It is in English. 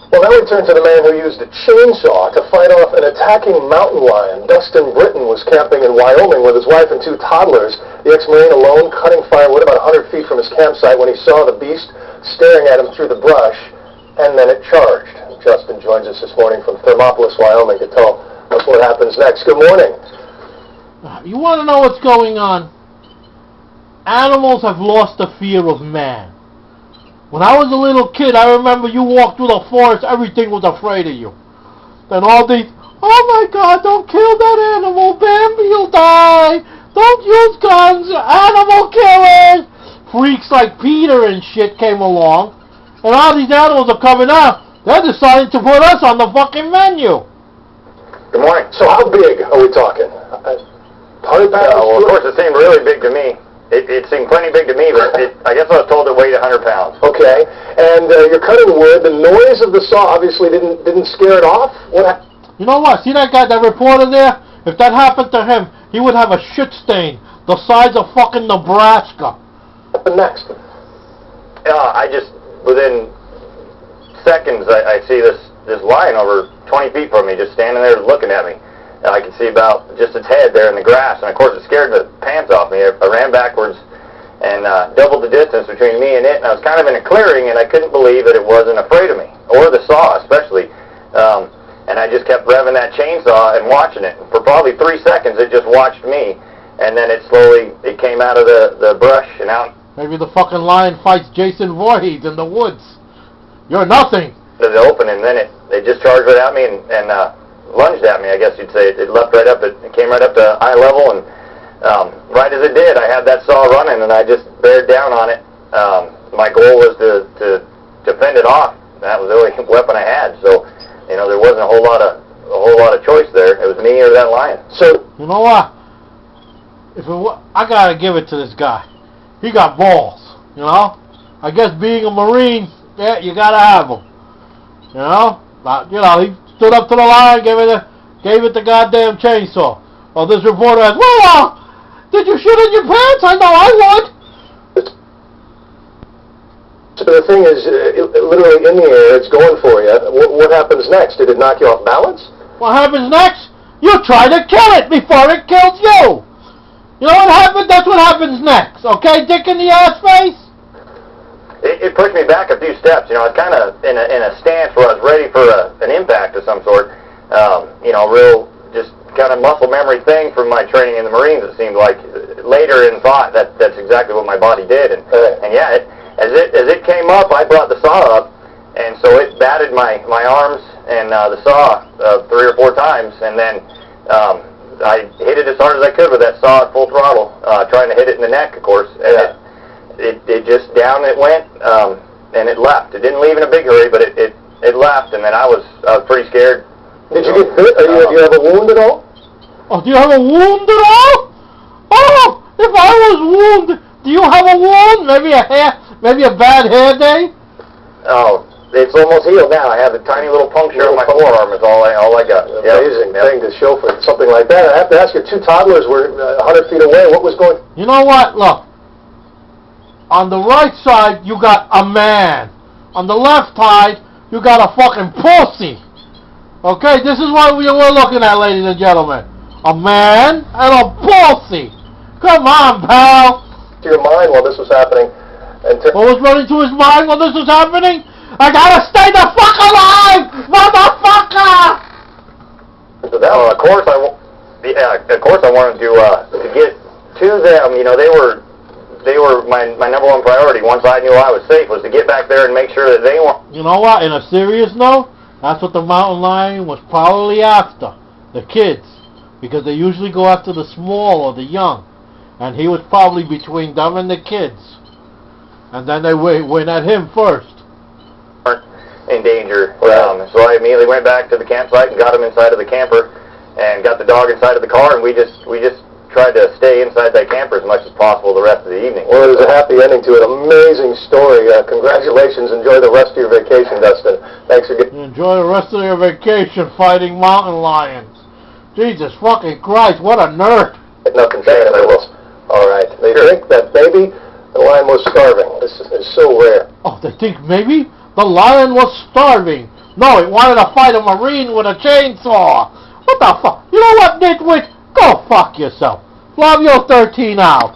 Well, now we turn to the man who used a chainsaw to fight off an attacking mountain lion. Dustin Britton was camping in Wyoming with his wife and 2 toddlers. The ex-Marine alone, cutting firewood about 100 feet from his campsite when he saw the beast staring at him through the brush, and then it charged. Justin joins us this morning from Thermopolis, Wyoming, to tell us what happens next. Good morning. You want to know what's going on? Animals have lost the fear of man. When I was a little kid, I remember you walked through the forest, everything was afraid of you. Then all these, oh my God, don't kill that animal, Bambi will die. Don't use guns, animal killers. Freaks like Peter and shit came along, and all these animals are coming out. They're deciding to put us on the fucking menu. Good morning. So how big are we talking? 100 pounds? Well, of course, it seemed really big to me. It seemed plenty big to me, but I guess I was told it weighed 100 pounds. Okay, and you're cutting wood. The noise of the saw obviously didn't scare it off. What? You know what? See that guy, that reporter there? If that happened to him, he would have a shit stain the size of fucking Nebraska. What happened next? I just, within seconds, I see this lion over 20 feet from me, just standing there looking at me. And I could see about just its head there in the grass, and of course it scared the pants off me. I ran backwards and doubled the distance between me and it, and I was kind of in a clearing, and I couldn't believe that it wasn't afraid of me, or the saw especially. And I just kept revving that chainsaw and watching it. For probably 3 seconds it just watched me, and then it came out of the brush and out. Maybe the fucking lion fights Jason Voorhees in the woods. You're nothing. To the open, and then it just charged right at me and lunged at me, I guess you'd say. It leapt right up, it came right up to eye level, and right as it did, I had that saw running, and I just bared down on it. My goal was to fend it off. That was the only weapon I had, so there wasn't a whole lot of choice there. It was me or that lion. So you know what? I gotta give it to this guy. He got balls. I guess being a Marine, yeah, you gotta have them. He stood up to the lion, gave it the goddamn chainsaw. Well, this reporter asked, well, did you shit in your pants? I know I would. So the thing is, literally in the air, it's going for you. What happens next? Did it knock you off balance? What happens next? You try to kill it before it kills you. You know what happened? That's what happens next. Okay, dick in the ass face? It pushed me back a few steps. I was kind of in a stance where I was ready for an impact of some sort. Real just kind of muscle memory thing from my training in the Marines. It seemed like later in thought that's exactly what my body did. And yeah, as it came up, I brought the saw up, and so it batted my arms and the saw 3 or 4 times, and then I hit it as hard as I could with that saw at full throttle, trying to hit it in the neck, of course. And it just down it went, and it left. It didn't leave in a big hurry, but it left, and then I was pretty scared. Did you get bit? Do you have a wound at all? Oh, do you have a wound at all? Oh, if I was wounded, do you have a wound? Maybe a bad hair day? Oh, it's almost healed now. I have a tiny little puncture on my forearm. Is all I got. Amazing thing to show for something like that. I have to ask you, 2 toddlers were 100 feet away. What was going? You know what? Look. On the right side, you got a man. On the left side, you got a fucking pussy. Okay, this is what we're looking at, ladies and gentlemen. A man and a pussy. Come on, pal. To your mind while this was happening. What was running to his mind while this was happening? I gotta stay the fuck alive, motherfucker! Well, of course I wanted to get to them. They were my number one priority. Once I knew I was safe, was to get back there and make sure that they weren't. You know what? In a serious note, that's what the mountain lion was probably after, the kids, because they usually go after the small or the young, and he was probably between them and the kids, and then they went at him first. In danger. So I immediately went back to the campsite and got him inside of the camper, and got the dog inside of the car, and we just tried to stay inside that camper as much as possible the rest of the evening. Well, there's a happy ending to it. Amazing story. Congratulations. Enjoy the rest of your vacation, Dustin. Thanks again. Enjoy the rest of your vacation fighting mountain lions. Jesus fucking Christ, what a nerd. Nothing saying I will. All right. They think that maybe the lion was starving. This is so rare. Oh, they think maybe the lion was starving. No, it wanted to fight a Marine with a chainsaw. What the fuck? You know what, nitwit? Go fuck yourself. Flavio 13 out.